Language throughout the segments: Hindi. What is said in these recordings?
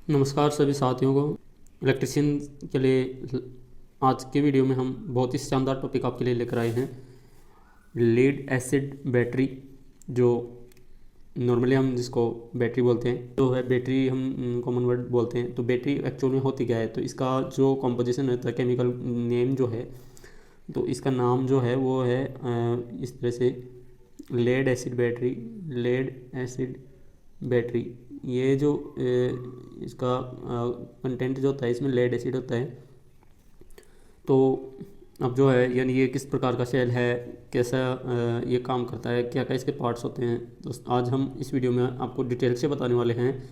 नमस्कार सभी साथियों को। इलेक्ट्रिशियन के लिए आज के वीडियो में हम बहुत ही शानदार टॉपिक आपके लिए लेकर आए हैं। लेड एसिड बैटरी, जो नॉर्मली हम जिसको बैटरी बोलते हैं, तो है बैटरी हम कॉमन वर्ड बोलते हैं। तो बैटरी एक्चुअल में होती क्या है, तो इसका जो कॉम्पोजिशन होता है, केमिकल नेम जो है, तो इसका नाम जो है वो है इस तरह से lead acid battery. Lead acid battery, ये जो इसका कंटेंट जो होता है, इसमें लेड एसिड होता है। तो अब जो है, यानी ये किस प्रकार का सेल है, कैसा ये काम करता है, क्या क्या इसके पार्ट्स होते हैं, तो आज हम इस वीडियो में आपको डिटेल से बताने वाले हैं।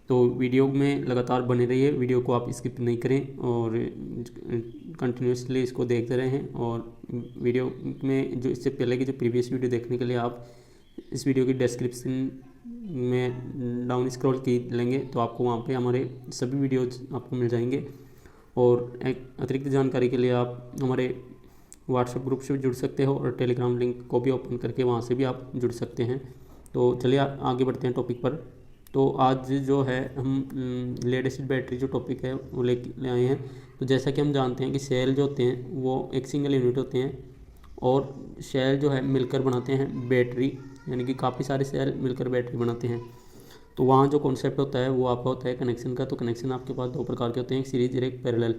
तो वीडियो में लगातार बने रहिए, वीडियो को आप स्किप नहीं करें और कंटिन्यूसली इसको देखते रहें। और वीडियो में जो इससे पहले की जो प्रीवियस वीडियो देखने के लिए आप इस वीडियो की डिस्क्रिप्शन में डाउन स्क्रॉल की लेंगे तो आपको वहाँ पे हमारे सभी वीडियोज आपको मिल जाएंगे। और एक अतिरिक्त जानकारी के लिए आप हमारे व्हाट्सएप ग्रुप से भी जुड़ सकते हो और टेलीग्राम लिंक को भी ओपन करके वहाँ से भी आप जुड़ सकते हैं। तो चलिए आगे बढ़ते हैं टॉपिक पर। तो आज जो है हम लेड एसिड बैटरी जो टॉपिक है वो ले आए हैं। तो जैसा कि हम जानते हैं कि सेल जो होते हैं वो एक सिंगल यूनिट होते हैं और सेल जो है मिलकर बनाते हैं बैटरी, यानी कि काफ़ी सारे सेल मिलकर बैटरी बनाते हैं। तो वहाँ जो कॉन्सेप्ट होता है वो आपका होता है कनेक्शन का। तो कनेक्शन आपके पास दो प्रकार के होते हैं, एक सीरीज और एक पैरेलल।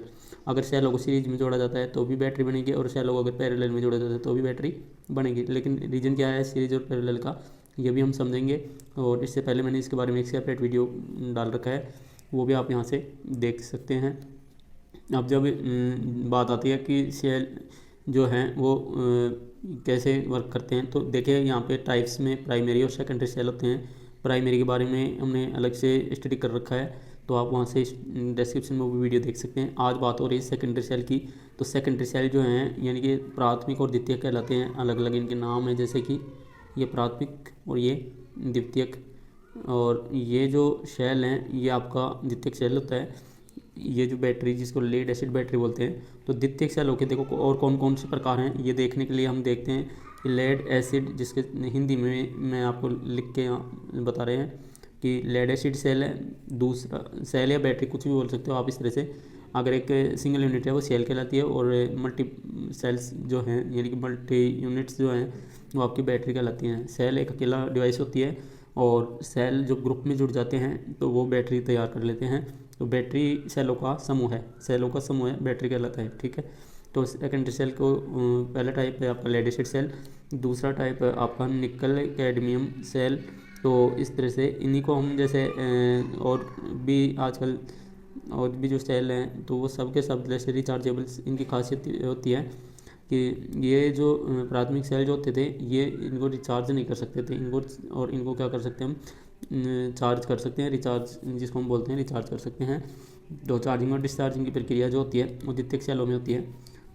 अगर सेलों को सीरीज में जोड़ा जाता है तो भी बैटरी बनेगी और सेलों को अगर पैरेलल में जोड़ा जाता है तो भी बैटरी बनेगी। लेकिन रीजन क्या है सीरीज और पैरेलल का, ये भी हम समझेंगे। और इससे पहले मैंने इसके बारे में एक सेपरेट वीडियो डाल रखा है, वो भी आप यहाँ से देख सकते हैं। अब जब बात आती है कि सेल जो हैं वो कैसे वर्क करते हैं, तो देखिए यहाँ पे टाइप्स में प्राइमरी और सेकेंडरी सेल होते हैं। प्राइमरी के बारे में हमने अलग से स्टडी कर रखा है, तो आप वहाँ से डिस्क्रिप्शन में वो वीडियो देख सकते हैं। आज बात हो रही है सेकेंडरी सेल की। तो सेकेंडरी सेल जो हैं यानी कि प्राथमिक और द्वितीयक कहलाते हैं, अलग अलग इनके नाम हैं, जैसे कि ये प्राथमिक और ये द्वितीयक। और ये जो सेल हैं ये आपका द्वितीयक सेल होता है। ये जो बैटरी जिसको लेड एसिड बैटरी बोलते हैं, तो द्वितीयक सेलों के देखो और कौन कौन से प्रकार हैं ये देखने के लिए हम देखते हैं कि लेड एसिड, जिसके हिंदी में मैं आपको लिख के बता रहे हैं कि लेड एसिड सेल है। दूसरा सेल या बैटरी कुछ भी बोल सकते हो आप इस तरह से। अगर एक सिंगल यूनिट है वो सेल कहलाती है और मल्टी सेल्स जो हैं यानी कि मल्टी यूनिट्स जो हैं वो आपकी बैटरी कहलाती हैं। सेल एक अकेला डिवाइस होती है और सेल जो ग्रुप में जुड़ जाते हैं तो वो बैटरी तैयार कर लेते हैं। तो बैटरी सेलों का समूह है, सेलों का समूह है, बैटरी कहलाता है, ठीक है। तो सेकेंडरी सेल को पहला टाइप है आपका लेड एसिड सेल, दूसरा टाइप है आपका निकल कैडमियम सेल। तो इस तरह से इन्हीं को हम जैसे और भी आजकल और भी जो सेल हैं तो वो सब के सब जैसे रिचार्जेबल्स, इनकी खासियत होती है कि ये जो प्राथमिक सेल जो होते थे ये इनको रिचार्ज नहीं कर सकते थे, इनको और इनको क्या कर सकते हैं हम चार्ज कर सकते हैं, रिचार्ज जिसको हम बोलते हैं रिचार्ज कर सकते हैं। तो चार्जिंग और डिस्चार्जिंग की प्रक्रिया जो होती है वो द्वितीयक सेलों में होती है।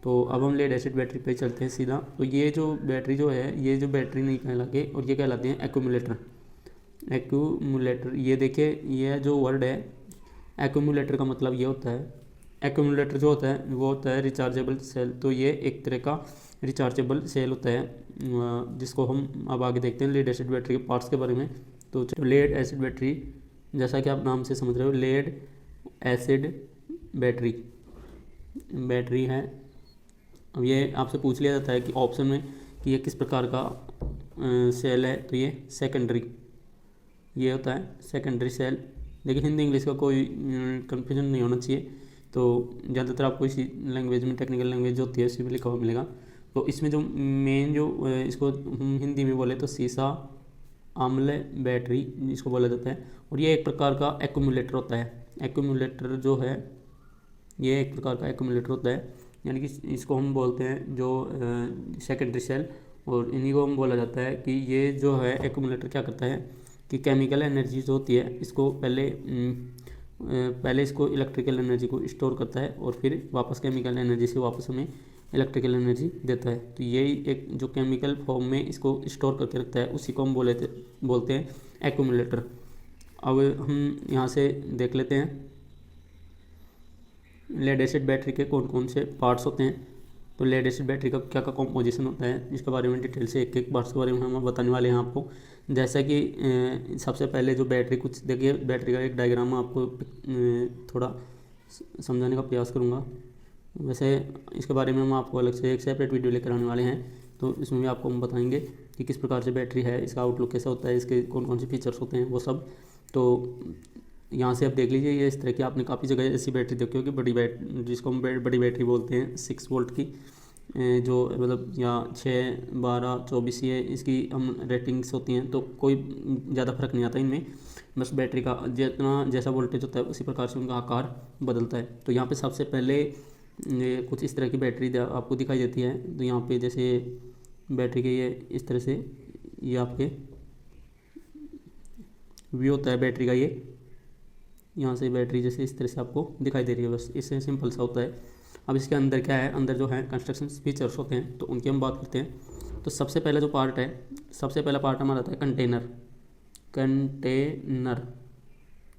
तो अब हम लेड एसिड बैटरी पे चलते हैं सीधा। तो ये जो बैटरी जो है, ये जो बैटरी नहीं कहलाती और ये कहलाते हैं एक्यूमुलेटर। एक्यूमुलेटर, ये देखिए ये जो वर्ड है एक्यूमुलेटर का मतलब ये होता है, एक्यूमुलेटर जो होता है वो होता है रिचार्जेबल सेल। तो ये एक तरह का रिचार्जेबल सेल होता है, जिसको हम अब आगे देखते हैं लेड एसिड बैटरी के पार्ट्स के बारे में। तो लेड एसिड बैटरी, जैसा कि आप नाम से समझ रहे हो, लेड एसिड बैटरी बैटरी है। अब ये आपसे पूछ लिया जाता है कि ऑप्शन में कि ये किस प्रकार का सेल है, तो ये सेकेंडरी, ये होता है सेकेंडरी सेल। देखिए हिंदी इंग्लिश का कोई कन्फ्यूजन नहीं होना चाहिए। तो ज़्यादातर आपको इसी लैंग्वेज में, टेक्निकल लैंग्वेज जो होती है उसी में लिखा हुआ मिलेगा। तो इसमें जो मेन जो इसको हम हिंदी में बोले तो सीसा आम्ल बैटरी इसको बोला जाता है। और ये एक प्रकार का एक्यूमुलेटर होता है। एक्यूमुलेटर जो है ये एक प्रकार का एक्यूमुलेटर होता है, यानी कि इसको हम बोलते हैं जो सेकेंडरी सेल। और इन्हीं को हम बोला जाता है कि ये जो है एक्यूमुलेटर क्या करता है कि केमिकल एनर्जी जो होती है इसको पहले इसको इलेक्ट्रिकल एनर्जी को स्टोर करता है और फिर वापस केमिकल एनर्जी से वापस हमें इलेक्ट्रिकल एनर्जी देता है। तो यही एक जो केमिकल फॉर्म में इसको स्टोर करके रखता है उसी को हम बोलते हैं एक्यूमुलेटर। अब हम यहाँ से देख लेते हैं लेड एसिड बैटरी के कौन कौन से पार्ट्स होते हैं। तो लेड एसिड बैटरी का क्या क्या कॉम्पोजिशन होता है, इसके बारे में डिटेल से एक एक पार्ट्स के बारे में हम बताने वाले हैं आपको। जैसा कि सबसे पहले जो बैटरी, कुछ देखिए बैटरी का एक डायग्राम आपको थोड़ा समझाने का प्रयास करूँगा। वैसे इसके बारे में हम आपको अलग से एक सेपरेट वीडियो लेकर आने वाले हैं, तो इसमें भी आपको हम बताएंगे कि किस प्रकार से बैटरी है, इसका आउटलुक कैसा होता है, इसके कौन कौन से फीचर्स होते हैं वो सब। तो यहाँ से आप देख लीजिए, ये इस तरह की आपने काफ़ी जगह ऐसी बैटरी देखी होगी, बड़ी बैटरी जिसको हम बड़ी बैटरी बोलते हैं, 6 वोल्ट की, जो मतलब या 6, 12, 24 ये इसकी हम रेटिंग्स होती हैं। तो कोई ज़्यादा फर्क नहीं आता इनमें, बस बैटरी का जितना जैसा वोल्टेज होता है उसी प्रकार से उनका आकार बदलता है। तो यहाँ पे सबसे पहले कुछ इस तरह की बैटरी आपको दिखाई देती है। तो यहाँ पे जैसे बैटरी के ये इस तरह से ये आपके व्यू होता है बैटरी का, ये यहाँ से बैटरी जैसे इस तरह से आपको दिखाई दे रही है, बस इससे सिंपल सा होता है। अब इसके अंदर क्या है, अंदर जो है कंस्ट्रक्शन फीचर्स होते हैं, तो उनकी हम बात करते हैं। तो सबसे पहला जो पार्ट है, सबसे पहला पार्ट हमारा आता है कंटेनर। कंटेनर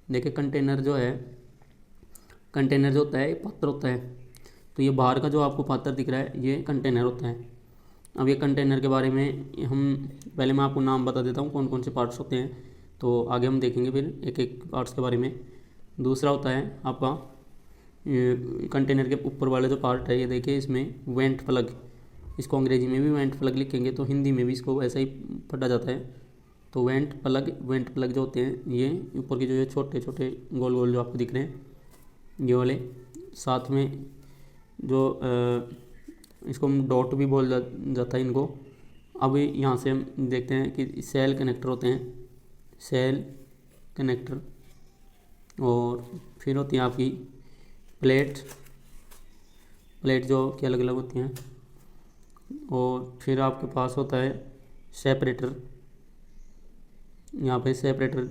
देखिए, कंटेनर जो है, कंटेनर जो होता है पात्र होता है। तो ये बाहर का जो आपको पात्र दिख रहा है ये कंटेनर होता है। अब ये कंटेनर के बारे में हम पहले मैं आपको नाम बता देता हूँ कौन कौन से पार्ट्स होते हैं, तो आगे हम देखेंगे फिर एक एक पार्ट्स के बारे में। दूसरा होता है आपका कंटेनर के ऊपर वाला जो पार्ट है, ये देखिए इसमें वेंट प्लग, इसको अंग्रेजी में भी वेंट प्लग लिखेंगे, तो हिंदी में भी इसको ऐसा ही पढ़ा जाता है। तो वेंट प्लग जो होते हैं, ये ऊपर के जो ये छोटे छोटे गोल गोल जो आपको दिख रहे हैं ये वाले, साथ में जो इसको हम डॉट भी बोल जाता है इनको। अब यहाँ से हम देखते हैं कि सेल कनेक्टर होते हैं, सेल कनेक्टर, और फिर होती हैं आपकी प्लेट जो कि अलग अलग होती हैं, और फिर आपके पास होता है सेपरेटर। यहाँ पे सेपरेटर,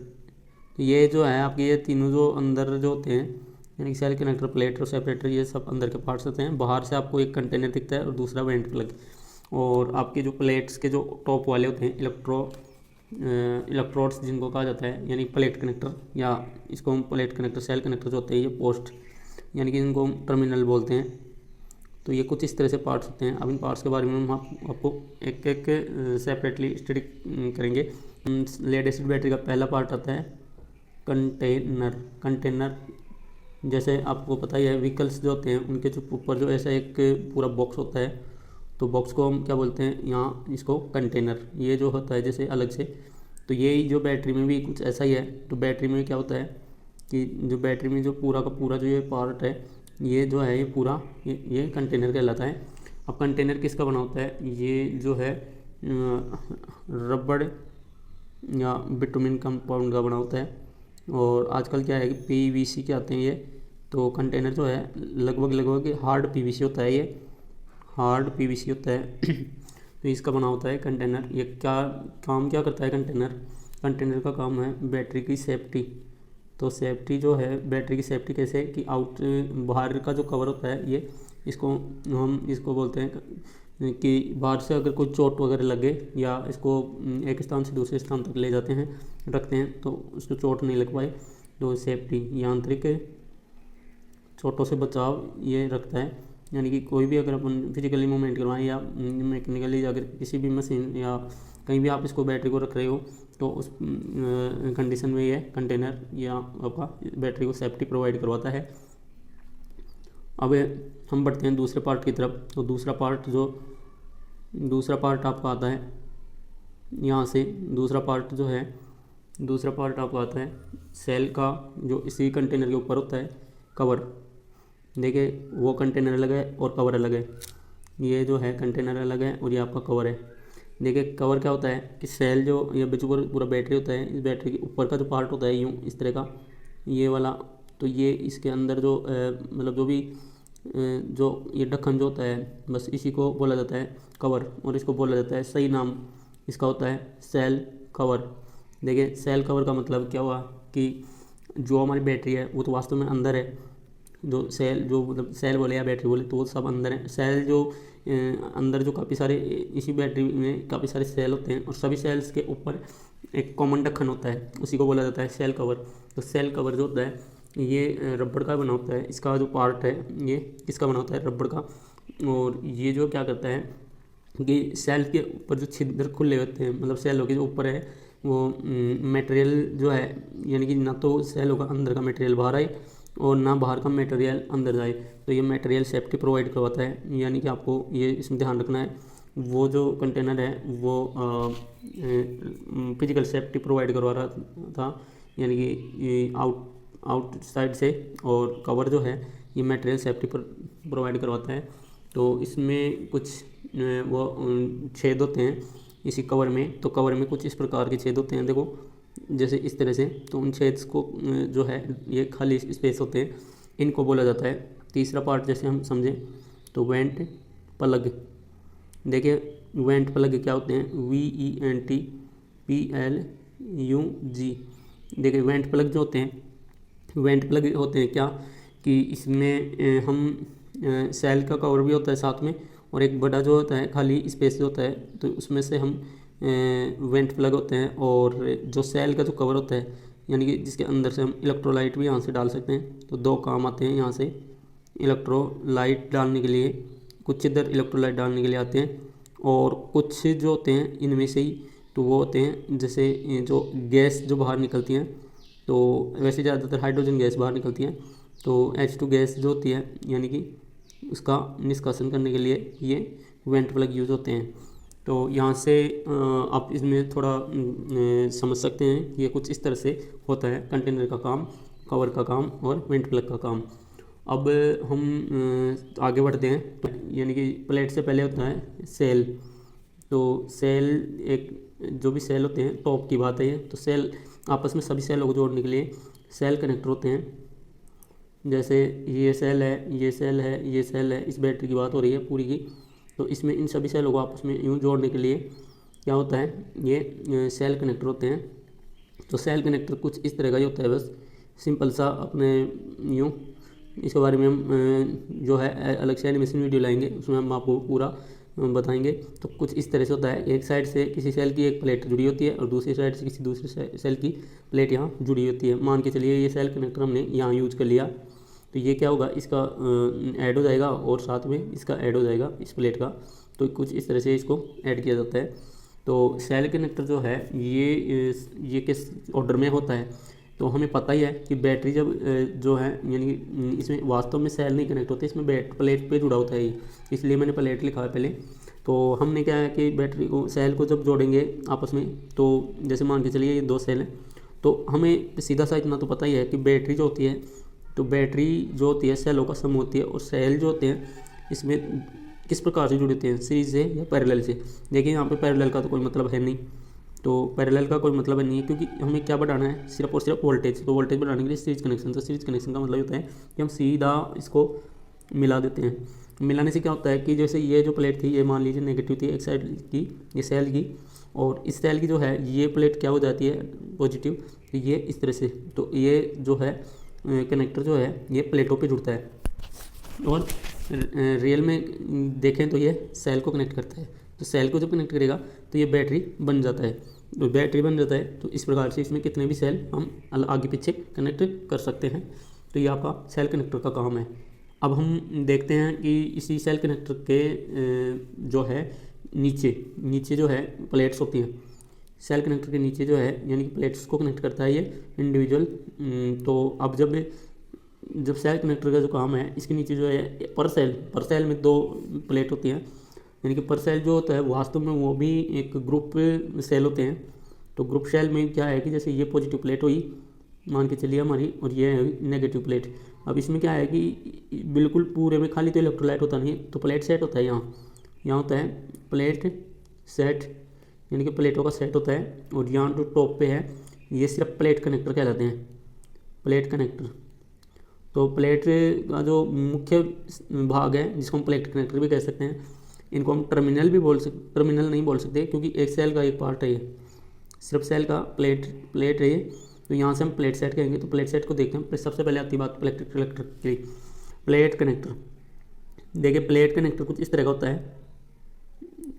ये जो है आपके ये तीनों जो अंदर जो होते हैं, यानी सेल कनेक्टर, प्लेट और सेपरेटर, ये सब अंदर के पार्ट्स होते हैं। बाहर से आपको एक कंटेनर दिखता है और दूसरा वेंट प्लग। और आपके जो प्लेट्स के जो टॉप वाले होते हैं, इलेक्ट्रोड्स जिनको कहा जाता है, यानी प्लेट कनेक्टर, या इसको हम प्लेट कनेक्टर, सेल कनेक्टर जो होते हैं, ये पोस्ट यानी कि इनको हम टर्मिनल बोलते हैं। तो ये कुछ इस तरह से पार्ट्स होते हैं। अब इन पार्ट्स के बारे में हम आपको एक एक सेपरेटली स्टडी करेंगे। लेड एसिड बैटरी का पहला पार्ट आता है कंटेनर। जैसे आपको पता ही है, व्हीकल्स जो होते हैं उनके जो ऊपर जो ऐसा एक पूरा बॉक्स होता है, तो बॉक्स को हम क्या बोलते हैं यहाँ, इसको कंटेनर, ये जो होता है जैसे अलग से। तो ये जो बैटरी में भी कुछ ऐसा ही है। तो बैटरी में क्या होता है कि जो बैटरी में जो पूरा का पूरा जो ये पार्ट है, ये जो है ये पूरा ये कंटेनर कहलाता है। अब कंटेनर किसका बना होता है, ये जो है रबड़ या बिटुमिन कंपाउंड का बना होता है। और आजकल क्या है कि पीवीसी के आते हैं ये। तो कंटेनर जो है लगभग हार्ड पीवीसी होता है, ये हार्ड पीवीसी होता है। तो इसका बना होता है कंटेनर। ये काम क्या करता है कंटेनर का काम है बैटरी की सेफ्टी। तो सेफ्टी जो है, बैटरी की सेफ्टी कैसे कि बाहर का जो कवर होता है, ये हम इसको बोलते हैं कि बाहर से अगर कोई चोट वगैरह लगे या इसको एक स्थान से दूसरे स्थान तक ले जाते हैं, रखते हैं, तो उसको चोट नहीं लग पाए, तो सेफ्टी, यांत्रिक चोटों से बचाव ये रखता है। यानी कि कोई भी अगर अपन फिजिकली मूवमेंट करवाएं या मैकेनिकली अगर किसी भी मशीन या कहीं भी आप इसको बैटरी को रख रहे हो, तो उस कंडीशन में ये कंटेनर या आपका बैटरी को सेफ्टी प्रोवाइड करवाता है। अब हम बढ़ते हैं दूसरे पार्ट की तरफ। तो दूसरा पार्ट आपका आता है यहाँ से। दूसरा पार्ट आपका आता है सेल का, जो इसी कंटेनर के ऊपर होता है कवर। देखिए, वो कंटेनर अलग है और कवर अलग है। ये जो है कंटेनर अलग है और ये आपका कवर है। देखिए, कवर क्या होता है कि सेल जो ये पूरा बैटरी होता है, इस बैटरी के ऊपर का जो पार्ट होता है यूँ इस तरह का, ये वाला, तो ये इसके अंदर जो मतलब जो भी जो ये ढक्कन जो होता है, बस इसी को बोला जाता है कवर, और इसको बोला जाता है, सही नाम इसका होता है सेल कवर। देखिए, सेल कवर का मतलब क्या हुआ कि जो हमारी बैटरी है वो तो वास्तव में अंदर है। जो मतलब सेल बोले या बैटरी बोले तो वो सब अंदर है। सेल जो अंदर जो काफ़ी सारे, इसी बैटरी में काफ़ी सारे सेल होते हैं और सभी सेल्स के ऊपर एक कॉमन ढक्कन होता है, उसी को बोला जाता है सेल कवर। तो सेल कवर जो होता है ये रबड़ का बना होता है। इसका जो पार्ट है ये किसका बना होता है, रबड़ का। और ये जो क्या करता है कि सेल के ऊपर जो छिद्र खुले होते हैं, मतलब सेलों के जो ऊपर है वो मटेरियल जो है, यानी कि ना तो सेलों का अंदर का मटेरियल बाहर आए और ना बाहर का मटेरियल अंदर जाए, तो ये मटेरियल सेफ्टी प्रोवाइड करवाता है। यानी कि आपको ये इसमें ध्यान रखना है, वो जो कंटेनर है वो फिजिकल सेफ्टी प्रोवाइड करवा रहा था, यानी कि आउटसाइड से, और कवर जो है ये मटेरियल सेफ्टी प्रोवाइड करवाता है। तो इसमें कुछ वो छेद होते हैं इसी कवर में, तो कवर में कुछ इस प्रकार के छेद होते हैं, देखो जैसे इस तरह से। तो उन छेद को जो है ये खाली स्पेस होते हैं, इनको बोला जाता है। तीसरा पार्ट जैसे हम समझें तो वेंट प्लग, देखिए वेंट प्लग क्या होते हैं, VENT PLUG। देखिए वेंट प्लग जो होते हैं, वेंट प्लग होते हैं क्या कि इसमें हम सेल का कवर भी होता है साथ में, और एक बड़ा जो होता है खाली स्पेस होता है, तो उसमें से हम वेंट प्लग होते हैं। और जो सेल का जो कवर होता है, यानी कि जिसके अंदर से हम इलेक्ट्रोलाइट भी यहाँ से डाल सकते हैं, तो दो काम आते हैं यहाँ से इलेक्ट्रोलाइट डालने के लिए, कुछ इधर इलेक्ट्रोलाइट डालने के लिए आते हैं, और कुछ जो होते हैं इनमें से ही तो वो होते हैं जैसे जो गैस जो बाहर निकलती हैं, तो वैसे ज़्यादातर हाइड्रोजन गैस बाहर निकलती हैं, तो H2 गैस जो होती है, यानी कि उसका निष्कासन करने के लिए ये वेंट प्लग यूज़ होते हैं। तो यहाँ से आप इसमें थोड़ा समझ सकते हैं कि ये कुछ इस तरह से होता है कंटेनर का काम, कवर का काम और वेंट प्लग का काम। अब हम आगे बढ़ते हैं, तो यानी कि प्लेट से पहले होता है सेल। तो सेल एक जो भी सेल होते हैं, टॉप की बात है ये, तो सेल आपस में सभी सेलों को जोड़ने के लिए सेल कनेक्टर होते हैं। जैसे ये सेल है, ये सेल है, ये सेल है, इस बैटरी की बात हो रही है पूरी की। तो इसमें इन सभी सेलों को आपस में यूँ जोड़ने के लिए क्या होता है, ये सेल कनेक्टर होते हैं। तो सेल कनेक्टर कुछ इस तरह का ही होता है, बस सिंपल सा, अपने यूँ इसके बारे में हम जो है अलग से एनिमेशन वीडियो लाएंगे, उसमें हम आपको पूरा बताएंगे। तो कुछ इस तरह से होता है, एक साइड से किसी सेल की एक प्लेट जुड़ी होती है और दूसरी साइड से किसी दूसरे सेल की प्लेट यहाँ जुड़ी होती है। मान के चलिए ये सेल कनेक्टर हमने यहाँ यूज कर लिया, तो ये क्या होगा, इसका ऐड हो जाएगा और साथ में इसका ऐड हो जाएगा इस प्लेट का। तो कुछ इस तरह से इसको ऐड किया जाता है। तो सेल कनेक्टर जो है ये किस ऑर्डर में होता है, तो हमें पता ही है कि बैटरी जब जो है, यानी इसमें वास्तव में सेल नहीं कनेक्ट होते, इसमें प्लेट पे जुड़ा होता है ये, इसलिए मैंने प्लेट लिखा है पहले। तो हमने क्या है कि बैटरी को सेल को जब जोड़ेंगे आपस में, तो जैसे मान के चलिए ये दो सेल हैं, तो हमें सीधा सा इतना तो पता ही है कि बैटरी जो होती है, तो बैटरी जो होती है सेलों का समूह होती है, और सेल जो होते हैं इसमें किस प्रकार से जुड़े होते हैं, सीरीज से या पैरेलल से। देखिए यहाँ पे पैरेलल का तो कोई मतलब है नहीं, तो पैरेलल का कोई मतलब नहीं है, क्योंकि हमें क्या बढ़ाना है, सिर्फ और सिर्फ वोल्टेज। तो वोल्टेज बढ़ाने के लिए सीरीज कनेक्शन, तो सीरीज कनेक्शन का मतलब होता है कि हम सीधा इसको मिला देते हैं। मिलाने से क्या होता है कि जैसे ये जो प्लेट थी, ये मान लीजिए नेगेटिव थी एक साइड की, ये सेल की, और इस सेल की जो है ये प्लेट क्या हो जाती है, पॉजिटिव। तो ये इस तरह से, तो ये जो है कनेक्टर जो है ये प्लेटों पे जुड़ता है, और रियल में देखें तो ये सेल को कनेक्ट करता है। तो सेल को जब कनेक्ट करेगा तो ये बैटरी बन जाता है, तो बैटरी बन जाता है। तो इस प्रकार से इसमें कितने भी सेल हम आगे पीछे कनेक्ट कर सकते हैं। तो ये आपका सेल कनेक्टर का काम है। अब हम देखते हैं कि इसी सेल कनेक्टर के जो है नीचे जो है प्लेट्स होती हैं, सेल कनेक्टर के नीचे जो है, यानी कि प्लेट्स को कनेक्ट करता है ये इंडिविजुअल। तो अब जब सेल कनेक्टर का जो काम है, इसके नीचे जो है पर सेल में दो प्लेट होती हैं, यानी कि पर सेल जो होता है वास्तव में वो भी एक ग्रुप सेल होते हैं। तो ग्रुप सेल में क्या है कि जैसे ये पॉजिटिव प्लेट हुई मान के चलिए हमारी, और ये है नेगेटिव प्लेट। अब इसमें क्या है कि बिल्कुल पूरे में खाली तो इलेक्ट्रोलाइट होता नहीं, तो प्लेट सेट होता है, यहाँ होता है प्लेट सेट, यानी कि प्लेटों का सेट होता है। और यहाँ जो टॉप पे है ये सिर्फ प्लेट कनेक्टर कहलाते हैं, प्लेट कनेक्टर। तो प्लेट का जो मुख्य भाग है जिसको हम प्लेट कनेक्टर भी कह सकते हैं, इनको हम टर्मिनल नहीं बोल सकते, क्योंकि एक सेल का एक पार्ट है ये, सिर्फ सेल का प्लेट है ये। तो यहाँ से हम प्लेट सेट कहेंगे। तो प्लेट सेट को देखते हैं, सबसे पहले आती बात प्लेट कनेक्टर की। प्लेट कनेक्टर, देखिए प्लेट कनेक्टर कुछ इस तरह का होता है।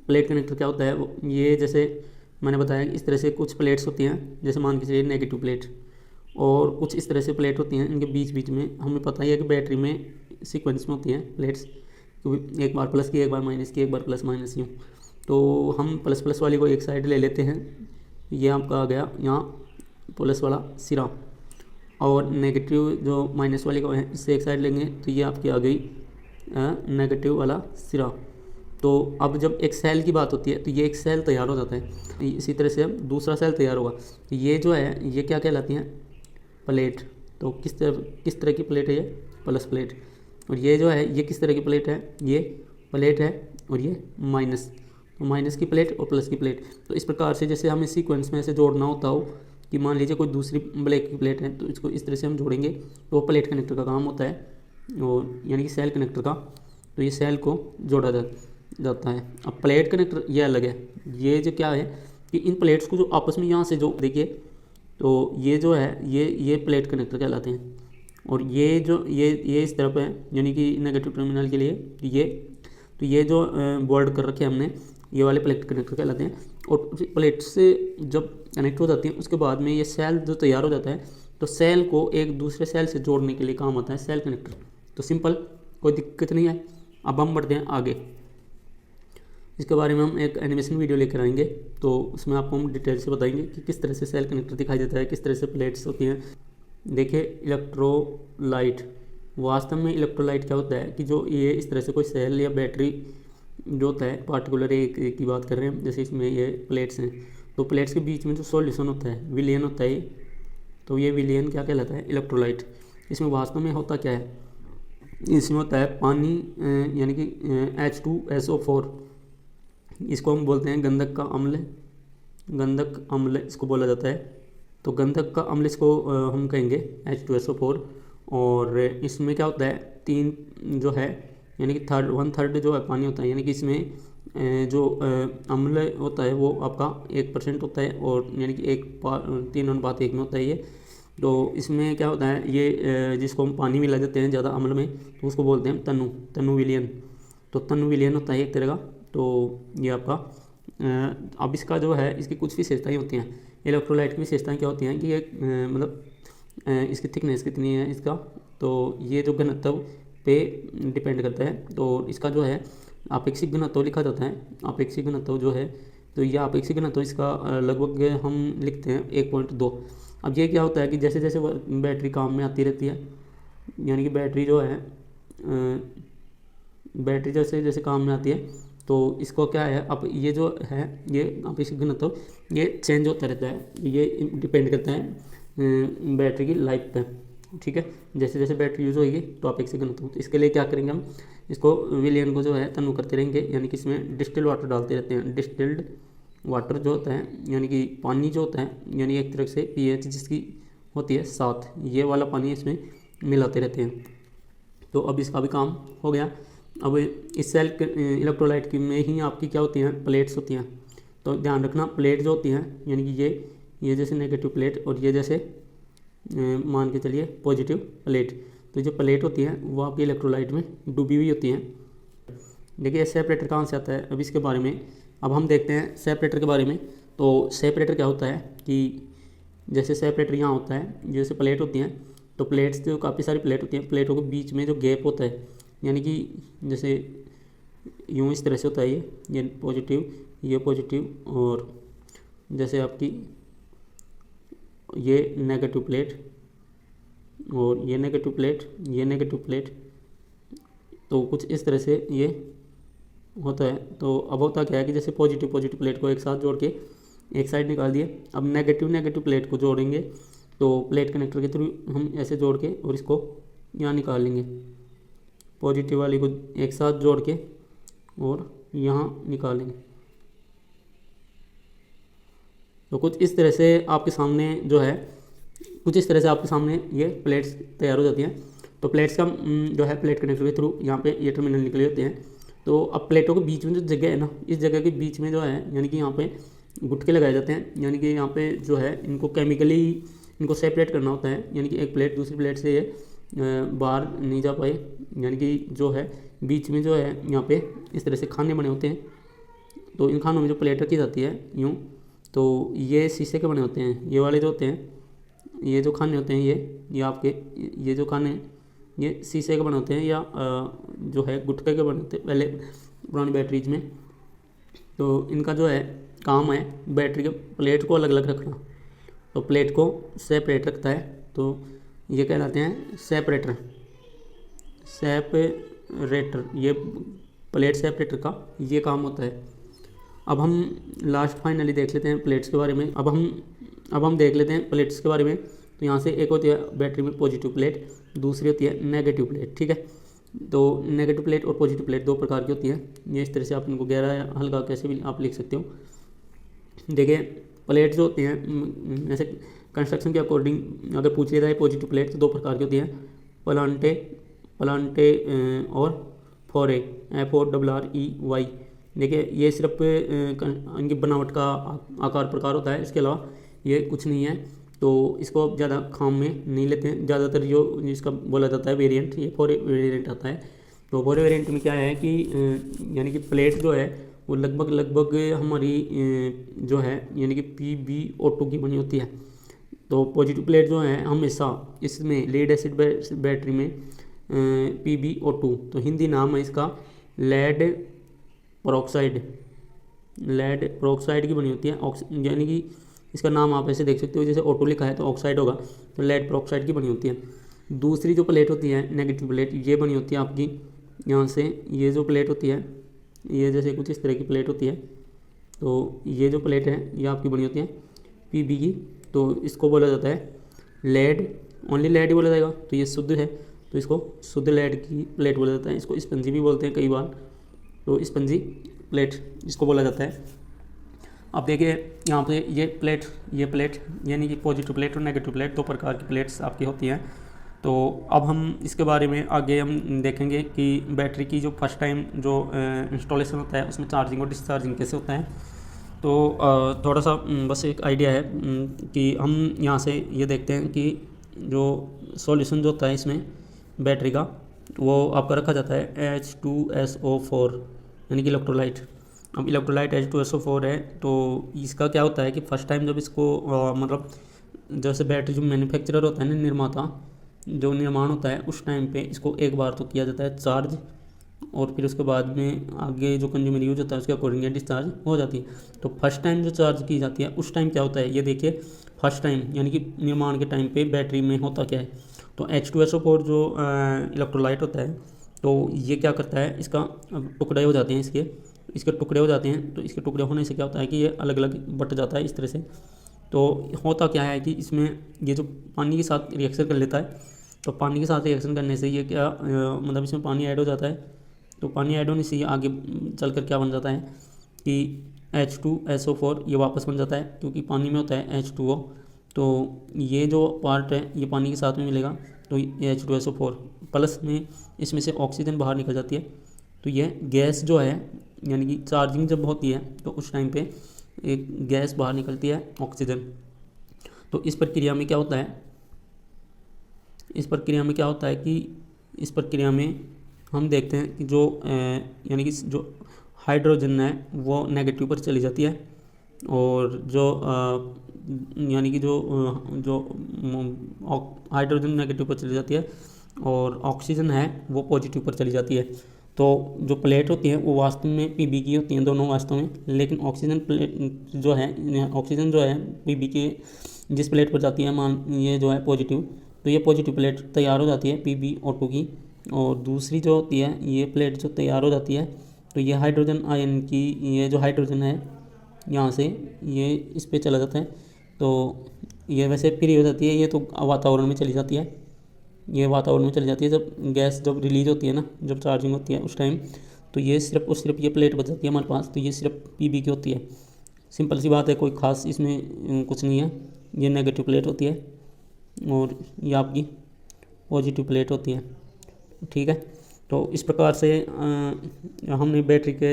प्लेट कनेक्टर क्या होता है, वो ये जैसे मैंने बताया इस तरह से कुछ प्लेट्स होती हैं, जैसे मान के चलिए नेगेटिव प्लेट, और कुछ इस तरह से प्लेट होती हैं। इनके बीच में हमें पता ही है कि बैटरी में सीक्वेंस में होती हैं प्लेट्स, क्योंकि एक बार प्लस की, एक बार माइनस की, एक बार प्लस माइनस यूँ। तो हम प्लस प्लस वाली को एक साइड ले लेते हैं, ये आपका आ गया यहाँ प्लस वाला सिरा, और नेगेटिव जो माइनस वाली को है इससे एक साइड लेंगे तो ये आपकी आ गई नेगेटिव वाला सिरा। तो अब जब एक सेल की बात होती है तो ये एक सेल तैयार हो जाता है। इसी तरह से अब दूसरा सेल तैयार होगा। तो ये जो है ये क्या कहलाती हैं, प्लेट। तो किस तरह की प्लेट है ये, प्लस प्लेट। और ये जो है ये किस तरह की प्लेट है, ये प्लेट है, और ये माइनस, तो माइनस की प्लेट और प्लस की प्लेट। तो इस प्रकार से जैसे हमें सीक्वेंस में ऐसे जोड़ना होता हो कि मान लीजिए कोई दूसरी ब्लैक की प्लेट है तो इसको इस तरह से हम जोड़ेंगे तो वो प्लेट कनेक्टर का काम होता है, और यानी कि सेल कनेक्टर का। तो ये सेल को जोड़ा जाता है। अब प्लेट कनेक्टर ये अलग है। ये जो क्या है कि इन प्लेट्स को जो आपस में यहाँ से जो देखिए, तो ये जो है ये प्लेट कनेक्टर कहलाते हैं। और ये जो ये इस तरफ है यानी कि नेगेटिव टर्मिनल के लिए ये, तो ये जो बोल्ड कर रखे हैं हमने ये वाले प्लेट कनेक्टर कहलाते हैं। और प्लेट से जब कनेक्ट हो जाती हैं उसके बाद में ये सेल जो तैयार हो जाता है तो सेल को एक दूसरे सेल से जोड़ने के लिए काम आता है सेल कनेक्टर। तो सिंपल, कोई दिक्कत नहीं है। अब हम बढ़ते हैं आगे। इसके बारे में हम एक एनिमेशन वीडियो लेकर आएंगे, तो उसमें आपको हम डिटेल से बताएंगे कि किस तरह से सेल कनेक्टर दिखाई देता है, किस तरह से प्लेट्स होती हैं। देखिए इलेक्ट्रोलाइट, वास्तव में इलेक्ट्रोलाइट क्या होता है कि जो ये इस तरह से कोई सेल या बैटरी जो होता है, पार्टिकुलर एक की बात कर रहे हैं, जैसे इसमें ये प्लेट्स हैं तो प्लेट्स के बीच में जो सॉल्यूशन होता है, विलियन होता है, तो ये विलियन क्या कहलाता है, इलेक्ट्रोलाइट। इसमें वास्तव में होता क्या है, इसमें होता है पानी यानी कि H2SO4, इसको हम बोलते हैं गंधक का अम्ल, गंधक अम्ल इसको बोला जाता है। तो गंधक का अम्ल इसको हम कहेंगे H2SO4। और इसमें क्या होता है, तीन जो है यानी कि 1/3 जो है पानी होता है, यानी कि इसमें जो अम्ल होता है वो आपका 1% होता है, और यानी कि 3:1 में होता है ये। तो इसमें क्या होता है, ये जिसको हम पानी मिला देते हैं ज़्यादा अम्ल में तो उसको बोलते हैं तनु विलियन। तो तनु विलियन होता है एक तरह का। तो ये आपका अब इसका जो है इसकी कुछ विशेषताएं होती हैं। इलेक्ट्रोलाइट की विशेषताएं क्या होती हैं कि ये मतलब इसकी थिकनेस कितनी है इसका, तो ये जो घनत्व पे डिपेंड करता है। तो इसका जो है आपेक्षिक घनत्व लिखा जाता है, आपेक्षिक घनत्व जो है, तो ये आपेक्षिक घनत्व इसका लगभग हम लिखते हैं 1.2। अब ये क्या होता है कि जैसे जैसे बैटरी काम में आती रहती है, यानी कि बैटरी जो है बैटरी जैसे जैसे काम में आती है तो इसको क्या है, अब ये जो है ये आपेक्षिक घनत्व ये चेंज होता रहता है, ये डिपेंड करता है बैटरी की लाइफ पे। ठीक है, जैसे जैसे बैटरी यूज़ होगी तो आपेक्षिक घनत्व। तो इसके लिए क्या करेंगे हम, इसको विलियन को जो है तनु करते रहेंगे, यानी कि इसमें डिस्टिल्ड वाटर डालते रहते हैं। डिस्टिल्ड वाटर जो होता है यानी कि पानी जो होता है, यानी एक तरह से pH जिसकी होती है 7, ये वाला पानी इसमें मिलाते रहते हैं। तो अब इसका भी काम हो गया। अब इस सेल इलेक्ट्रोलाइट की में ही आपकी क्या होती हैं, प्लेट्स होती हैं। तो ध्यान रखना, प्लेट जो होती हैं यानी कि ये जैसे नेगेटिव प्लेट और ये जैसे मान के चलिए पॉजिटिव प्लेट। तो जो प्लेट होती हैं वो आपकी इलेक्ट्रोलाइट में डूबी हुई होती हैं। देखिए सेपरेटर कहाँ से आता है, अब इसके बारे में अब हम देखते हैं सेपरेटर के बारे में। तो सेपरेटर क्या होता है कि जैसे सेपरेटर यहाँ होता है, जैसे प्लेट होती हैं तो प्लेट्स जो काफ़ी सारी प्लेट होती हैं, प्लेटों के बीच में जो गैप होता है, यानी कि जैसे यूँ इस तरह से होता है, ये पॉजिटिव और जैसे आपकी ये नेगेटिव प्लेट और ये नेगेटिव प्लेट, तो कुछ इस तरह से ये होता है। तो अब होता क्या है कि जैसे पॉजिटिव प्लेट को एक साथ जोड़ के एक साइड निकाल दिए। अब नेगेटिव प्लेट को जोड़ेंगे तो प्लेट कनेक्टर के थ्रू हम ऐसे जोड़ के और इसको यहाँ निकाल लेंगे, पॉजिटिव वाली को एक साथ जोड़ के और यहाँ निकालेंगे। तो कुछ इस तरह से आपके सामने जो है, ये प्लेट्स तैयार हो जाती हैं। तो प्लेट्स का जो है प्लेट कनेक्टर के थ्रू यहाँ पे ये टर्मिनल निकले होते हैं। तो अब प्लेटों के बीच में जो जगह है ना, इस जगह के बीच में जो है यानी कि यहाँ पे गुटके लगाए जाते हैं, यानी कि यहाँ पे जो है इनको केमिकली इनको सेपरेट करना होता है, यानी कि एक प्लेट दूसरी प्लेट से ये बाहर नहीं जा पाए। यानी कि जो है बीच में जो है यहाँ पे इस तरह से खाने बने होते हैं। तो इन खानों में जो प्लेट रखी जाती है यूँ, तो ये शीशे के बने होते हैं। ये वाले जो होते हैं, ये जो खाने होते हैं, ये आपके ये जो खाने ये शीशे के बने होते हैं या जो है गुटके के बने होते हैं पहले पुरानी बैटरीज में। तो इनका जो है काम है बैटरी के प्लेट को अलग अलग रखना, तो प्लेट को सेपरेट रखता है, तो ये कहलाते हैं सेपरेटर। ये प्लेट सेपरेटर का ये काम होता है। अब हम लास्ट फाइनली देख लेते हैं प्लेट्स के बारे में। अब हम देख लेते हैं प्लेट्स के बारे में। तो यहाँ से एक होती है बैटरी में पॉजिटिव प्लेट, दूसरी होती है नेगेटिव प्लेट, ठीक है। तो नेगेटिव प्लेट और पॉजिटिव प्लेट दो प्रकार की होती है। ये इस तरह से आप इनको गहरा या हल्का कैसे भी आप लिख सकते हो। देखिए प्लेट जो होती हैं जैसे कंस्ट्रक्शन के अकॉर्डिंग अगर पूछ लिया जाए पॉजिटिव प्लेट तो दो प्रकार की होती है, प्लांटे और फोरे, FORREY। देखिए ये सिर्फ इनकी बनावट का आकार प्रकार होता है, इसके अलावा ये कुछ नहीं है। तो इसको आप ज़्यादा काम में नहीं लेते हैं। ज़्यादातर जो इसका बोला जाता है वेरिएंट, ये फोरे वेरिएंट आता है। तो फोरे वेरिएंट में क्या है कि यानी कि प्लेट जो है वो लगभग हमारी जो है यानी कि PbO2 की बनी होती है। तो पॉजिटिव प्लेट जो है हमेशा इसमें लेड एसिड बैटरी में PbO2, तो हिंदी नाम है इसका लेड पेरोक्साइड की बनी होती है। यानी कि इसका नाम आप ऐसे देख सकते हो, जैसे O2 लिखा है तो ऑक्साइड होगा, तो लेड पेरोक्साइड की बनी होती है। दूसरी जो प्लेट होती है नेगेटिव प्लेट, ये बनी होती है आपकी यहाँ से, ये जो प्लेट होती है ये जैसे कुछ इस तरह की प्लेट होती है। तो ये जो प्लेट है ये आपकी बनी होती है Pb की, तो इसको बोला जाता है लेड, ओनली लेड ही बोला जाएगा। तो ये शुद्ध है तो इसको शुद्ध लेड की प्लेट बोला जाता है। इसको स्पंजी भी बोलते हैं कई बार, तो स्पंजी प्लेट इसको बोला जाता है। अब देखिए यहाँ पे ये प्लेट यानी कि पॉजिटिव प्लेट और नेगेटिव प्लेट दो प्रकार की प्लेट्स आपकी होती हैं। तो अब हम इसके बारे में आगे हम देखेंगे कि बैटरी की जो फर्स्ट टाइम जो इंस्टॉलेशन होता है उसमें चार्जिंग और डिस्चार्जिंग कैसे होता है। तो थोड़ा सा बस एक आइडिया है कि हम यहाँ से ये देखते हैं कि जो सॉल्यूशन जो होता है इसमें बैटरी का वो आपका रखा जाता है H2SO4 यानी कि इलेक्ट्रोलाइट। अब इलेक्ट्रोलाइट H2SO4 है, तो इसका क्या होता है कि फर्स्ट टाइम जब इसको मतलब जैसे बैटरी जो मैन्युफैक्चरर होता है ना, निर्माता जो निर्माण होता है उस टाइम पे इसको एक बार तो किया जाता है चार्ज, और फिर उसके बाद में आगे जो कंज्यूमर यूज होता है उसके अकॉर्डिंग डिस्चार्ज हो जाती है। तो फर्स्ट टाइम जो चार्ज की जाती है उस टाइम क्या होता है ये देखिए, फर्स्ट टाइम यानी कि निर्माण के टाइम पे बैटरी में होता क्या है। तो H2SO4 जो इलेक्ट्रोलाइट होता है तो ये क्या करता है, इसका टुकड़े हो जाते हैं, इसके टुकड़े हो जाते हैं। तो इसके टुकड़े होने से क्या होता है कि ये अलग अलग बट जाता है इस तरह से। तो होता क्या है कि इसमें ये जो पानी के साथ रिएक्शन कर लेता है, तो पानी के साथ रिएक्शन करने से ये क्या मतलब इसमें पानी ऐड हो जाता है। तो पानी ऐड होने से ये आगे चलकर क्या बन जाता है कि H2SO4 ये वापस बन जाता है, क्योंकि पानी में होता है H2O। तो ये जो पार्ट है ये पानी के साथ में मिलेगा, तो ये H2SO4 प्लस में इसमें से ऑक्सीजन बाहर निकल जाती है। तो ये गैस जो है यानी कि चार्जिंग जब होती है तो उस टाइम पे एक गैस बाहर निकलती है ऑक्सीजन। तो इस प्रक्रिया में क्या होता है कि इस प्रक्रिया में हम देखते हैं कि जो यानी कि जो हाइड्रोजन है वो नेगेटिव पर चली जाती है, और जो यानी कि जो हाइड्रोजन नेगेटिव पर चली जाती है और ऑक्सीजन है वो पॉजिटिव पर चली जाती है। तो जो प्लेट होती है वो वास्तव में Pb की होती हैं दोनों वास्तव में, लेकिन ऑक्सीजन जो है Pb के जिस प्लेट पर जाती है, मान ये जो है पॉजिटिव, तो ये पॉजिटिव प्लेट तैयार हो जाती है PbO2 की। और दूसरी जो होती है ये प्लेट जो तैयार हो जाती है, तो ये हाइड्रोजन आयन की, ये जो हाइड्रोजन है यहाँ से ये इस पे चला जाता है। तो ये वैसे फ्री हो जाती है, ये तो वातावरण में चली जाती है, ये वातावरण में चली जाती है जब गैस जब रिलीज होती है ना, जब चार्जिंग होती है उस टाइम। तो ये सिर्फ ये प्लेट बच जाती है हमारे पास, तो ये सिर्फ Pb की होती है। सिंपल सी बात है, कोई ख़ास इसमें कुछ नहीं है। ये नेगेटिव प्लेट होती है और ये आपकी पॉजिटिव प्लेट होती है, ठीक है। तो इस प्रकार से हमने बैटरी के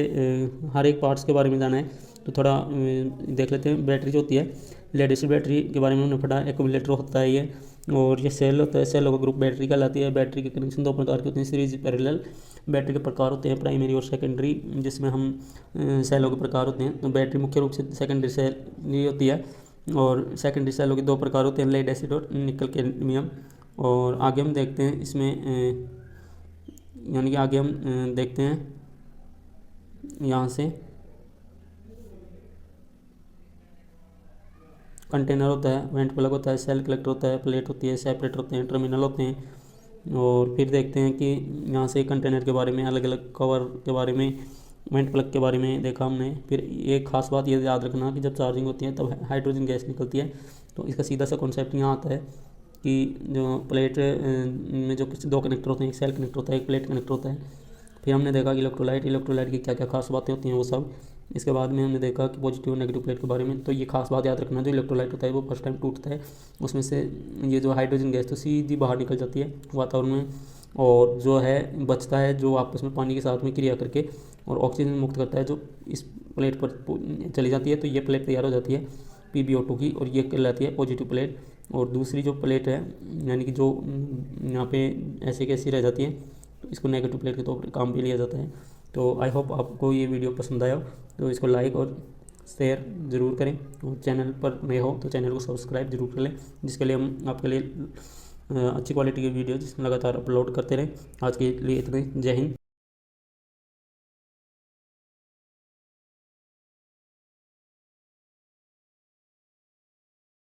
हर एक पार्ट्स के बारे में जाना है। तो थोड़ा देख लेते हैं। बैटरी जो होती है लेड एसिड बैटरी के बारे में हमने पढ़ा, एक्यूमुलेटर होता है ये, और ये सेल होता है, सेलों का ग्रुप बैटरी कहलाती है। बैटरी के कनेक्शन दो प्रकार के होते हैं, सीरीज पैरेलल। बैटरी के प्रकार होते हैं प्राइमरी और सेकेंडरी, जिसमें हम सेलों के प्रकार होते हैं। तो बैटरी मुख्य रूप से सेकेंडरी सेल होती है, और सेकेंडरी सेलों के दो प्रकार होते हैं, लेड एसिड और निकल कैडमियम। और आगे हम देखते हैं इसमें यानी कि आगे हम देखते हैं यहाँ से कंटेनर होता है, वेंट प्लग होता है, सेल कलेक्टर होता है, प्लेट होती है, सेपरेटर होते हैं, टर्मिनल होते हैं। और फिर देखते हैं कि यहाँ से कंटेनर के बारे में, अलग अलग कवर के बारे में, वेंट प्लग के बारे में देखा हमने। फिर एक खास बात ये याद रखना कि जब चार्जिंग होती है तब हाइड्रोजन गैस निकलती है। तो इसका सीधा सा कॉन्सेप्ट यहाँ आता है कि जो प्लेट में जो कुछ दो कनेक्टर होते हैं, एक सेल कनेक्टर होता है, एक प्लेट कनेक्टर होता है। फिर हमने देखा कि इलेक्ट्रोलाइट की क्या क्या खास बातें होती हैं वो सब। इसके बाद में हमने देखा कि पॉजिटिव और नेगेटिव प्लेट के बारे में। तो ये खास बात याद रखना, जो इलेक्ट्रोलाइट होता है वो फर्स्ट टाइम टूटता है, उसमें से ये जो हाइड्रोजन गैस तो सीधी बाहर निकल जाती है वातावरण में, और जो है बचता है जो आपस में पानी के साथ में क्रिया करके और ऑक्सीजन मुक्त करता है, जो इस प्लेट पर चली जाती है। तो ये प्लेट तैयार हो जाती है PbO2 की, और ये कहलाती है पॉजिटिव प्लेट। और दूसरी जो प्लेट है यानी कि जो यहाँ पे ऐसे कैसी रह जाती है, तो इसको नेगेटिव प्लेट के तौर पर काम पे लिया जाता है। तो आई होप आपको ये वीडियो पसंद आया, तो इसको लाइक और शेयर ज़रूर करें, और चैनल पर नए हो तो चैनल को सब्सक्राइब जरूर कर लें, जिसके लिए हम आपके लिए अच्छी क्वालिटी की वीडियो लगातार अपलोड करते रहें। आज के लिए इतने, जय हिंद।